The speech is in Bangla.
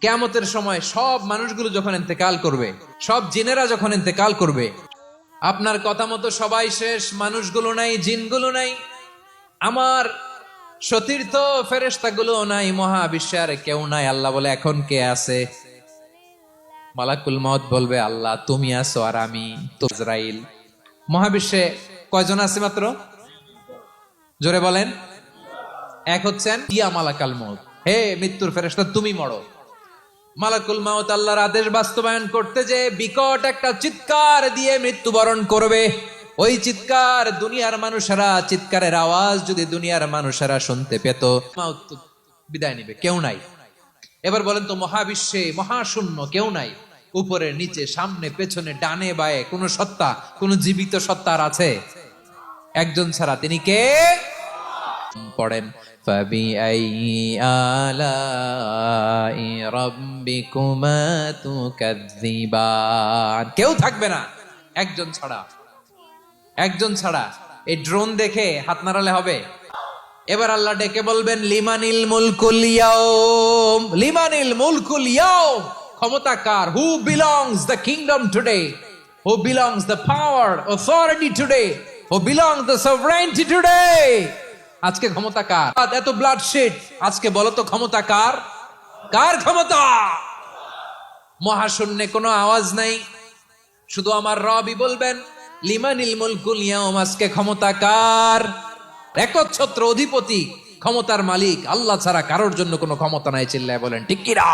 কিয়ামতের সময় সব মানুষগুলো যখন ইন্তেকাল করবে, সব জিনেরা যখন ইন্তেকাল করবে, আপনার কথা মতো সবাই শেষ, মানুষগুলো নাই, জিনগুলো নাই, আমার সতীর্থ ফেরেশতাগুলো নাই, মহাবিশ্বে আর কেউ নাই। আল্লাহ বলে, এখন কে আছে? মালাকুল মউত বলবে, আল্লাহ তুমি আছো আর আমি তো। ইসরাইল। মহাবিশ্বে কয়জন আছে মাত্র? জোরে বলেন। এক হচ্ছেন ইয়া মালাকাল মউত, হে মৃত্যুর ফেরেশতা তুমি মরো। মালাকুল মাউত আল্লাহর আদেশ বাস্তবায়ন করতে যে বিকট একটা চিৎকার দিয়ে মৃত্যুবরণ করবে। ওই চিৎকার দুনিয়ার মানুষেরা, চিৎকারের আওয়াজ যদি দুনিয়ার মানুষেরা শুনতে পেত, মাউত তো বিদায় নিবে, কেউ নাই। এবার বলেন তো, মহাবিশ্বে মহাশূন্য, কেউ নাই। উপরে নিচে সামনে পেছনে ডানে বায়ে কোন সত্তা, কোন জীবিত সত্তার আছে? একজন ছাড়া, তিনি কে? পড়েন, ফাবিআইয়ি আলাই রাব্বিকুমা তুকাযযিবান। কেউ থাকবে না একজন ছাড়া, একজন ছাড়া। এই ড্রোন দেখে হাত নাড়ালে হবে? এবার আল্লাহ ডেকে বলবেন, লিমানিল মুলকুল ইয়াউম, লিমানিল মুলকুল ইয়াউম। ক্ষমতা কার? Who belongs the kingdom today, who belongs the power authority today, who belongs the sovereignty today. আজকে ক্ষমতা কার? এত ব্লাডশেড, আজকে বলো তো ক্ষমতা কার? কার ক্ষমতা? মহাশূন্যে কোনো আওয়াজ নাই, শুধু আমার রবই বলবেন, লিমানিল মুলকুল ইয়াউম। আজকে ক্ষমতা কার? একচ্ছত্র অধিপতি, ক্ষমতার মালিক আল্লাহ ছাড়া কারোর জন্য কোনো ক্ষমতা নাই। চিল্লায় বলেন ঠিক কি না?